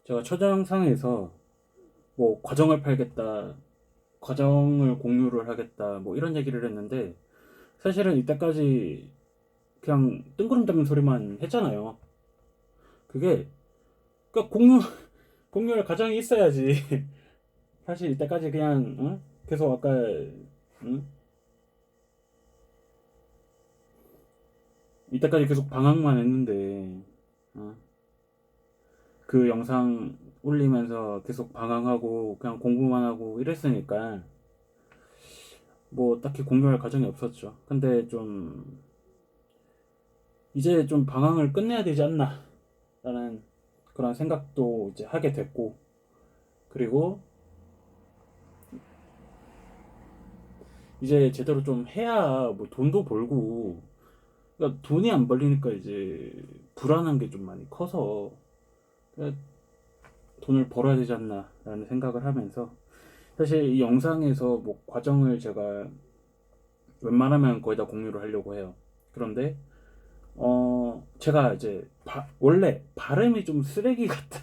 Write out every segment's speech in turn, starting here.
제가 첫 영상에서 뭐 과정을 팔겠다, 과정을 공유를 하겠다, 뭐 이런 얘기를 했는데 사실은 이때까지 그냥 뜬구름 잡는 소리만 했잖아요. 그게 그러니까 공유할 과정이 있어야지. 사실 이때까지 그냥 계속 아까 응? 이때까지 계속 방황만 했는데 어? 그 영상 올리면서 계속 방황하고 그냥 공부만 하고 이랬으니까 뭐 딱히 공유할 과정이 없었죠. 근데 좀 이제 좀 방황을 끝내야 되지 않나 라는 그런 생각도 이제 하게 됐고, 그리고 이제 제대로 좀 해야 뭐 돈도 벌고, 그러니까 돈이 안 벌리니까 이제 불안한 게 좀 많이 커서 그러니까 돈을 벌어야 되지 않나 라는 생각을 하면서, 사실 이 영상에서 뭐 과정을 제가 웬만하면 거의 다 공유를 하려고 해요. 그런데 제가 이제 원래 발음이 좀 쓰레기 같은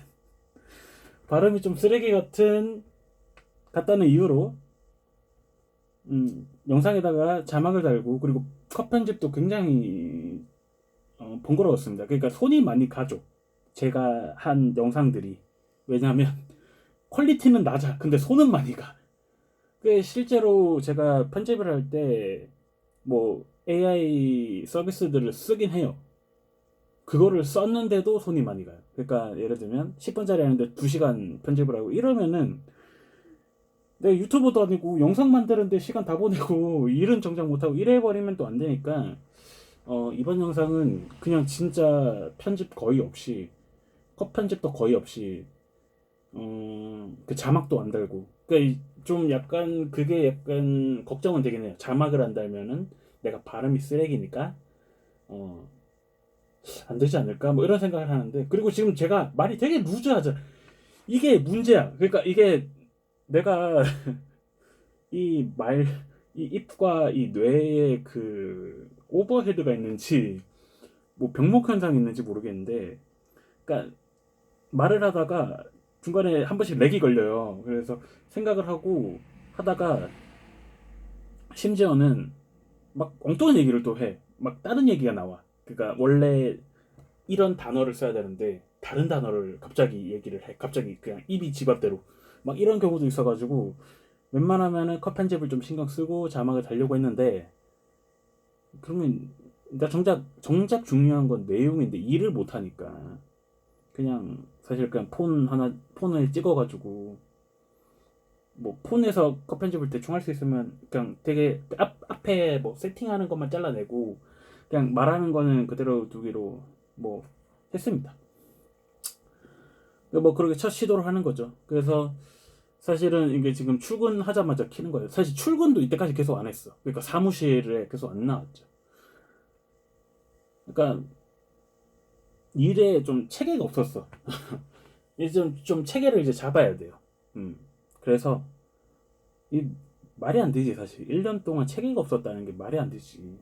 발음이 좀 쓰레기 같다는 이유로 영상에다가 자막을 달고, 그리고 컷 편집도 굉장히 번거로웠습니다. 그러니까 손이 많이 가죠. 제가 한 영상들이. 왜냐하면 퀄리티는 낮아. 근데 손은 많이 가. 실제로 제가 편집을 할 때 뭐 AI 서비스들을 쓰긴 해요. 그거를 썼는데도 손이 많이 가요. 그러니까 예를 들면 10분짜리 하는데 2시간 편집을 하고 이러면은 내가 유튜버도 아니고 영상 만드는데 시간 다 보내고 일은 정작 못하고 이래버리면 또 안 되니까 이번 영상은 그냥 진짜 편집 거의 없이, 컷 편집도 거의 없이, 그 자막도 안 달고. 그러니까 좀 약간 그게 약간 걱정은 되긴 해요. 자막을 안 달면은 내가 발음이 쓰레기니까 어, 안 되지 않을까 뭐 이런 생각을 하는데, 그리고 지금 제가 말이 되게 루즈하죠. 이게 문제야. 그러니까 이게 내가 이 말, 이 입과 이 뇌에 그 오버헤드가 있는지 뭐 병목 현상이 있는지 모르겠는데, 그러니까 말을 하다가 중간에 한 번씩 렉이 걸려요. 그래서 생각을 하고 하다가 심지어는 막 엉뚱한 얘기를 또 해. 막 다른 얘기가 나와. 그러니까 원래 이런 단어를 써야 되는데 다른 단어를 갑자기 얘기를 해. 갑자기 그냥 입이 지밥대로. 막 이런 경우도 있어가지고 웬만하면은 컷 편집을 좀 신경 쓰고 자막을 달려고 했는데, 그러면 나 정작 중요한 건 내용인데 일을 못 하니까 그냥 사실 그냥 폰을 찍어가지고 뭐 폰에서 컷 편집을 대충 할 수 있으면 그냥 되게 앞에 뭐 세팅하는 것만 잘라내고 그냥 말하는 거는 그대로 두기로 뭐 했습니다. 뭐 그렇게 첫 시도를 하는 거죠. 그래서 사실은 이게 지금 출근하자마자 키는 거예요. 사실 출근도 이때까지 계속 안 했어. 그러니까 사무실에 계속 안 나왔죠. 그러니까 일에 좀 체계가 없었어. 이제 좀 체계를 이제 잡아야 돼요. 음. 그래서 이 말이 안 되지 사실. 1년 동안 체계가 없었다는 게 말이 안 되지.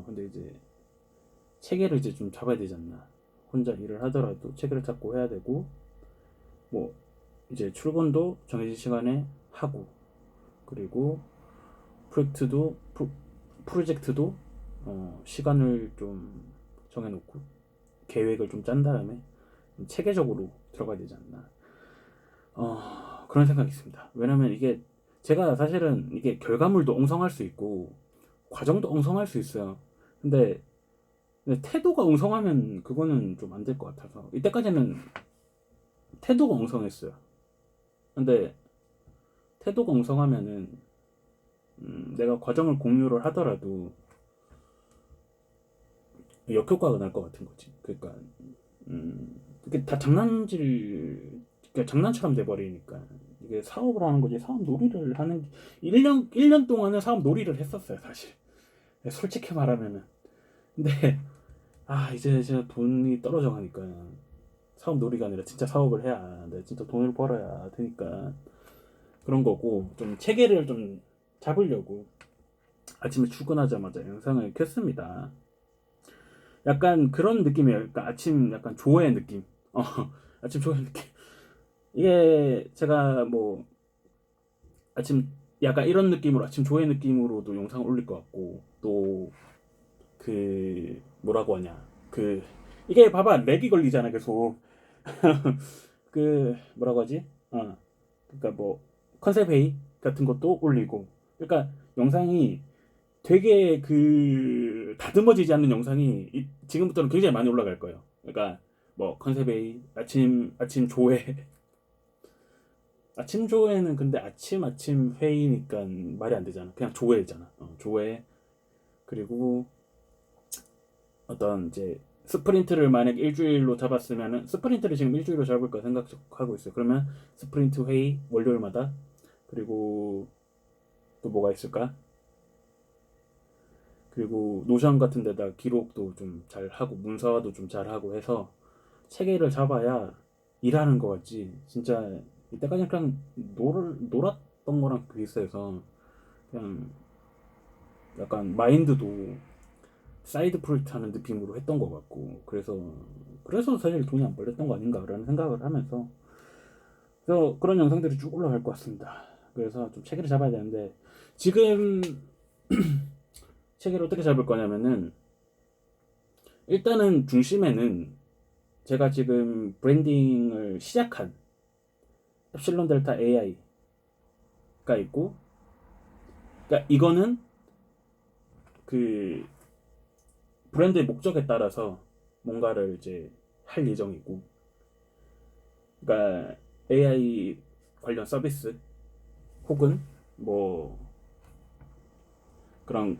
근데 이제 체계를 이제 좀 잡아야 되지 않나. 혼자 일을 하더라도 체계를 잡고 해야 되고, 뭐 이제 출근도 정해진 시간에 하고, 그리고 프로젝트도 프로젝트도 시간을 좀 정해놓고 계획을 좀 짠 다음에 좀 체계적으로 들어가야 되지 않나. 그런 생각이 있습니다. 왜냐면 이게 제가 사실은 이게 결과물도 엉성할 수 있고 과정도 엉성할 수 있어요. 근데, 태도가 엉성하면 그거는 좀 안 될 것 같아서 이때까지는 태도가 엉성했어요. 근데 태도가 엉성하면은 내가 과정을 공유를 하더라도 역효과가 날 것 같은 거지. 그러니까 이게 다 그러니까 장난처럼 돼버리니까 이게 사업을 하는 거지. 사업 놀이를 하는 게 1년 동안은 사업 놀이를 했었어요, 사실. 솔직히 말하면은. 근데 이제 돈이 떨어져 가니까 사업 놀이가 아니라 진짜 사업을 해야 돼. 진짜 돈을 벌어야 되니까 그런 거고, 좀 체계를 좀 잡으려고 아침에 출근하자마자 영상을 켰습니다. 약간 그런 느낌이에요. 그러니까 아침 약간 조회 느낌. 아침 조회 느낌. 이게 제가 뭐 아침 약간 이런 느낌으로 아침 조회 느낌으로도 영상을 올릴 것 같고 또 그 뭐라고 하냐 그 이게 봐봐 렉이 걸리잖아 계속 그 뭐라고 하지 그러니까 뭐 컨셉 회의 같은 것도 올리고 그러니까 영상이 되게 그 다듬어지지 않는 영상이 지금부터는 굉장히 많이 올라갈 거예요. 그러니까 뭐 컨셉 회의 아침 조회 아침 조회는 근데 아침 회의니까 말이 안 되잖아. 그냥 조회잖아. 조회 그리고 어떤 이제 스프린트를 만약 일주일로 잡았으면은 스프린트를 지금 일주일로 잡을까 생각하고 있어요. 그러면 스프린트 회의 월요일마다 그리고 또 뭐가 있을까? 그리고 노션 같은 데다 기록도 좀 잘 하고 문서화도 좀 잘 하고 해서 체계를 잡아야 일하는 거 같지. 진짜 이때까지 그냥 놀았던 거랑 비슷해서 그냥 약간 마인드도 사이드 프로젝트 하는 느낌으로 했던 것 같고 그래서 사실 돈이 안 벌렸던 거 아닌가라는 생각을 하면서 그래서 그런 영상들이 쭉 올라갈 것 같습니다. 그래서 좀 체계를 잡아야 되는데 지금 체계를 어떻게 잡을 거냐면은 일단은 중심에는 제가 지금 브랜딩을 시작한 엡실론 델타 AI가 있고 그러니까 이거는 그 브랜드의 목적에 따라서 뭔가를 이제 할 예정이고 그러니까 AI 관련 서비스 혹은 뭐 그런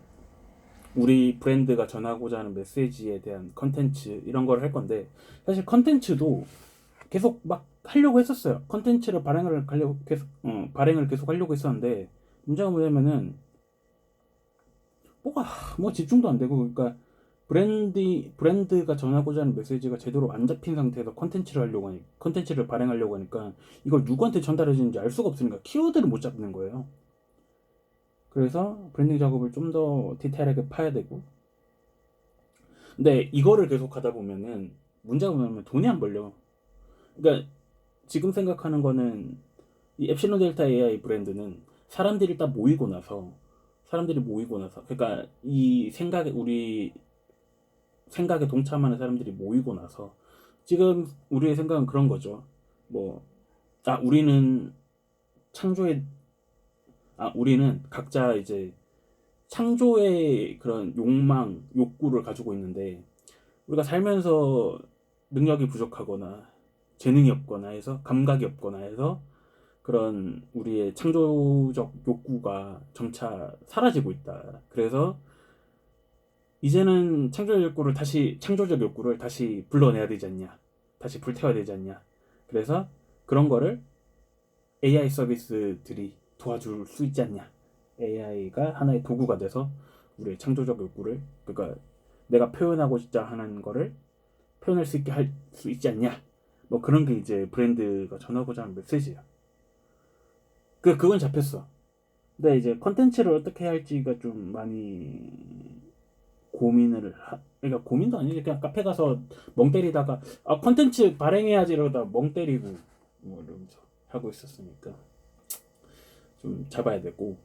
우리 브랜드가 전하고자 하는 메시지에 대한 컨텐츠 이런 걸 할 건데 사실 컨텐츠도 계속 막 하려고 했었어요. 컨텐츠를 발행을 계속 하려고 했었는데 문제가 뭐냐면은 뭐가 뭐 집중도 안 되고 그러니까 브랜드가 전하고자 하는 메시지가 제대로 안 잡힌 상태에서 컨텐츠를 발행하려고 하니까 이걸 누구한테 전달해주는지 알 수가 없으니까 키워드를 못 잡는 거예요. 그래서 브랜딩 작업을 좀 더 디테일하게 파야 되고 근데 이거를 계속 하다 보면은 문제가 뭐냐면 돈이 안 벌려. 그러니까 지금 생각하는 거는 이 엡실론 델타 AI 브랜드는 사람들이 모이고 나서 그러니까 이 생각에 우리 생각에 동참하는 사람들이 모이고 나서 지금 우리의 생각은 그런 거죠. 뭐, 우리는 창조의, 우리는 각자 이제 창조의 그런 욕구를 가지고 있는데 우리가 살면서 능력이 부족하거나 재능이 없거나 해서 감각이 없거나 해서 그런 우리의 창조적 욕구가 점차 사라지고 있다. 그래서 이제는 창조적 욕구를 다시 불러내야 되지 않냐. 다시 불태워야 되지 않냐. 그래서 그런 거를 AI 서비스들이 도와줄 수 있지 않냐. AI가 하나의 도구가 돼서 우리의 창조적 욕구를, 그러니까 내가 표현하고자 하는 거를 표현할 수 있게 할 수 있지 않냐. 뭐 그런 게 이제 브랜드가 전하고자 하는 메시지야. 그건 잡혔어. 근데 이제 컨텐츠를 어떻게 해야 할지가 좀 많이 그러니까 고민도 아니지 그냥 카페 가서 멍 때리다가 컨텐츠 발행해야지 이러다 멍 때리고 뭐 이러면서 하고 있었으니까 좀 잡아야 되고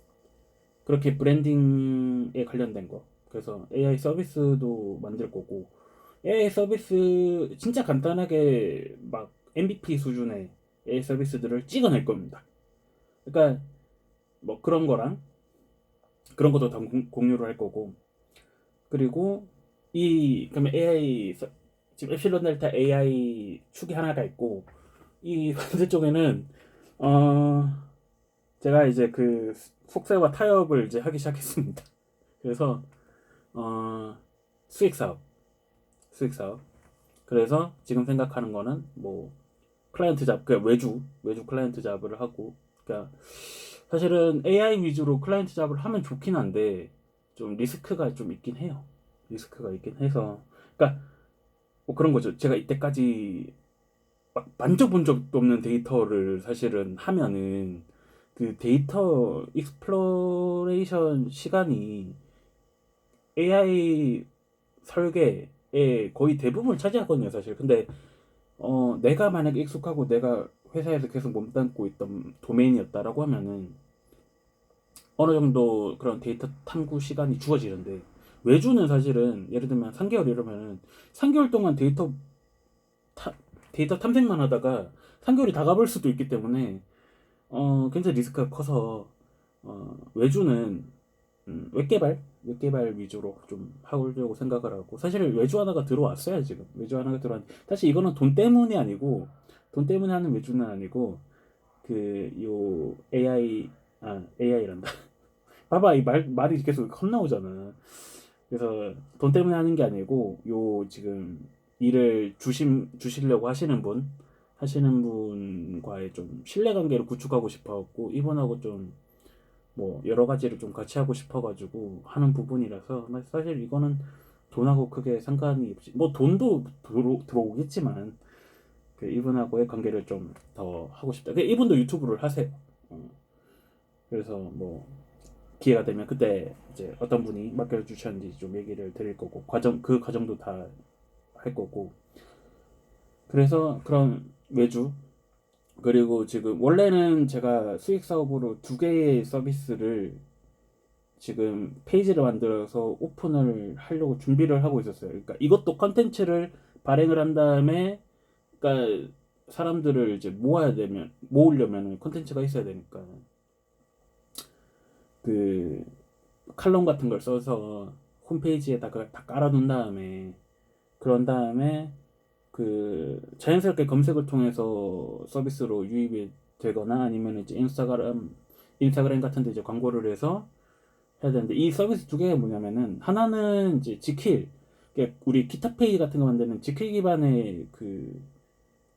그렇게 브랜딩에 관련된 거 그래서 AI 서비스도 만들 거고 AI 서비스 진짜 간단하게 막 MVP 수준의 AI 서비스들을 찍어낼 겁니다. 그러니까 뭐 그런 것도 다 공유를 할 거고 그리고 그러면 지금 엡실론 델타 AI 축이 하나가 있고 이 반대쪽에는 어 제가 이제 그 속세와 타협을 이제 하기 시작했습니다. 그래서 어 수익 사업 수익 사업 그래서 지금 생각하는 거는 뭐 클라이언트 잡 그 외주 클라이언트 잡을 하고 그러니까 사실은 AI 위주로 클라이언트 잡을 하면 좋긴 한데 좀 리스크가 좀 있긴 해요. 리스크가 있긴 해서 그러니까 뭐 그런 거죠. 제가 이때까지 막 만져본 적도 없는 데이터를 사실은 하면은 그 데이터 익스플로레이션 시간이 AI 설계의 거의 대부분을 차지하거든요, 사실. 근데 내가 만약에 익숙하고 내가 회사에서 계속 몸담고 있던 도메인이었다라고 하면은 어느 정도 그런 데이터 탐구 시간이 주어지는데, 외주는 사실은 예를 들면 3개월 이러면은 3개월 동안 타, 데이터 탐색만 하다가 3개월이 다 가버릴 수도 있기 때문에 굉장히 리스크가 커서 외주는 웹개발 위주로 좀 하려고 생각을 하고, 사실 외주 하나가 들어왔어요. 지금 외주 하나가 들어왔는데, 사실 이거는 돈 때문이 아니고, 돈 때문에 하는 외주는 아니고, 그 요 AI란다. 봐봐, 이 말이 계속 헛나오잖아. 그래서 돈 때문에 하는 게 아니고, 요 지금 일을 주시려고 하시는 분과의 좀 신뢰관계를 구축하고 싶어갖고, 이분하고 좀 뭐 여러 가지를 좀 같이 하고 싶어가지고 하는 부분이라서, 사실 이거는 돈하고 크게 상관이 없이, 뭐 돈도 들어오겠지만 그 이분하고의 관계를 좀 더 하고 싶다. 그 이분도 유튜브를 하세요. 그래서 뭐 기회가 되면 그때 이제 어떤 분이 맡겨주셨는지 좀 얘기를 드릴 거고, 그 과정도 다 할 거고. 그래서 그런 외주, 그리고 지금 원래는 제가 수익 사업으로 두 개의 서비스를 지금 페이지를 만들어서 오픈을 하려고 준비를 하고 있었어요. 그러니까 이것도 컨텐츠를 발행을 한 다음에, 그러니까 사람들을 이제 모으려면 컨텐츠가 있어야 되니까, 그 칼럼 같은 걸 써서 홈페이지에다가 다 깔아둔 다음에, 그런 다음에 그 자연스럽게 검색을 통해서 서비스로 유입이 되거나, 아니면 이제 인스타그램 같은 데 이제 광고를 해서 해야 되는데, 이 서비스 두 개가 뭐냐면은, 하나는 이제 지킬, 그러니까 우리 기타페이 같은 거 만드는 지킬 기반의 그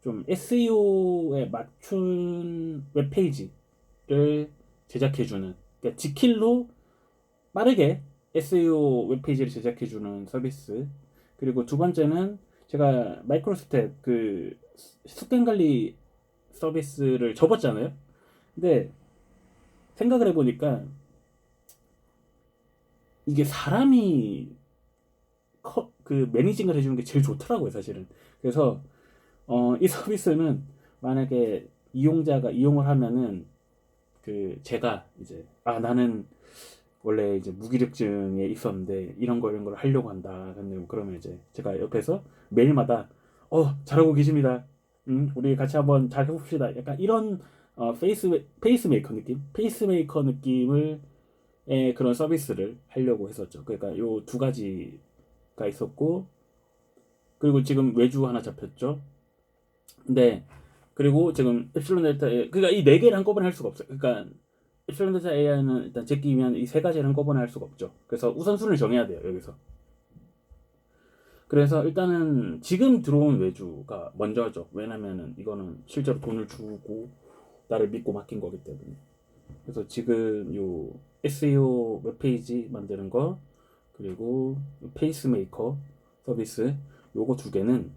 좀 SEO에 맞춘 웹페이지를 제작해주는, 그러니까 지킬로 빠르게 SEO 웹페이지를 제작해주는 서비스. 그리고 두 번째는 제가 마이크로스텝 그 습관 관리 서비스를 접었잖아요. 근데 생각을 해보니까 이게 사람이 그 매니징을 해주는 게 제일 좋더라고요, 사실은. 그래서 이 서비스는 만약에 이용자가 이용을 하면은, 그 제가 이제 나는 원래 이제 무기력증에 있었는데 이런 걸 하려고 한다. 그러면 이제 제가 옆에서 매일마다 잘하고 계십니다. 우리 같이 한번 잘 해봅시다. 약간 이런 페이스메이커 느낌을 그런 서비스를 하려고 했었죠. 그러니까 요 두 가지가 있었고, 그리고 지금 외주 하나 잡혔죠. 근데 그리고 지금 엡실론 델타 AI, 그러니까 이 네 개를 한꺼번에 할 수가 없어요. 그러니까 엡실론 델타 AI는 일단 제끼 위한 이 세 가지를 한꺼번에 할 수가 없죠. 그래서 우선순위를 정해야 돼요, 여기서. 그래서 일단은 지금 들어온 외주가 먼저 하죠. 왜냐면은 이거는 실제로 돈을 주고 나를 믿고 맡긴 거기 때문에. 그래서 지금 요 SEO 웹페이지 만드는 거, 그리고 페이스메이커 서비스, 요거 두 개는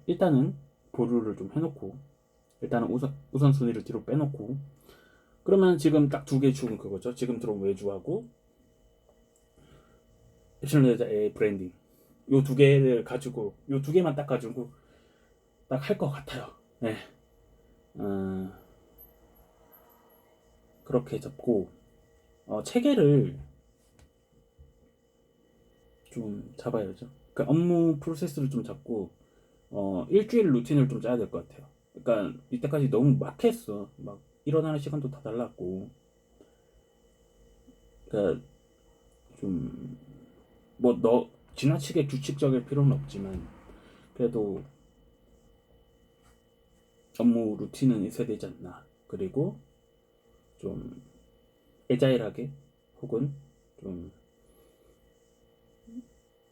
일단은 보류를 좀 해놓고, 일단은 우선순위를 뒤로 빼놓고, 그러면 지금 딱 두 개 죽은 그거죠. 지금 들어온 외주하고 앱실레자의 브랜딩, 요 두 개를 가지고, 요 두 개만 딱 가지고 딱 할 것 같아요. 네. 어, 그렇게 잡고, 체계를 좀 잡아야죠. 그 업무 프로세스를 좀 잡고, 일주일 루틴을 좀 짜야 될 것 같아요. 그러니까 이때까지 너무 막 했어. 막 일어나는 시간도 다 달랐고, 그러니까 좀 뭐 지나치게 규칙적일 필요는 없지만, 그래도 업무 루틴은 있어야 되지 않나. 그리고 좀 애자일하게, 혹은 좀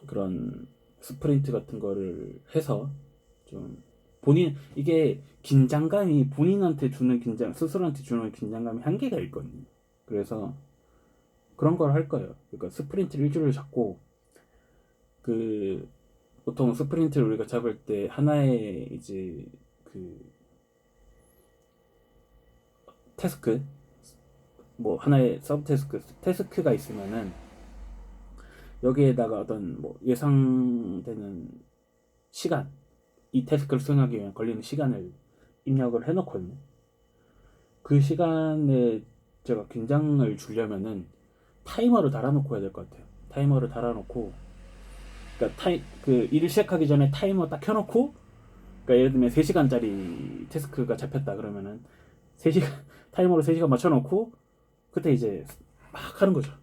그런 스프린트 같은 거를 해서, 좀 이게 긴장감이, 스스로한테 주는 긴장감이 한계가 있거든요. 그래서 그런 걸 할 거예요. 그러니까 스프린트를 일주일을 잡고, 그 보통 스프린트를 우리가 잡을 때 하나의 이제 그 태스크, 뭐 하나의 서브 태스크가 있으면은, 여기에다가 어떤 뭐 예상되는 시간, 이 태스크를 수행하기 위해 걸리는 시간을 입력을 해놓거든요. 그 시간에 제가 긴장을 주려면은 타이머를 달아놓고 해야 될 것 같아요. 타이머를 달아놓고, 그러니까 그 일을 시작하기 전에 타이머 딱 켜놓고, 그러니까 예를 들면 3시간짜리 태스크가 잡혔다 그러면은 3시간 타이머로 3시간 맞춰놓고 그때 이제 막 하는 거죠.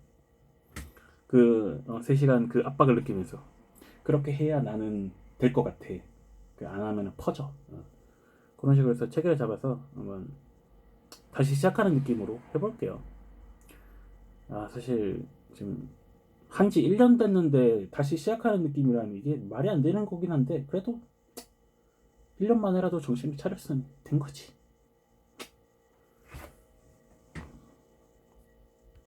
3시간 그 압박을 느끼면서 그렇게 해야 나는 될 것 같아. 안 하면 퍼져. 그런 식으로 해서 체계를 잡아서 한번 다시 시작하는 느낌으로 해볼게요. 사실 지금 한지 1년 됐는데 다시 시작하는 느낌이라면 이게 말이 안 되는 거긴 한데 그래도 1년 만에라도 정신을 차렸으면 된 거지.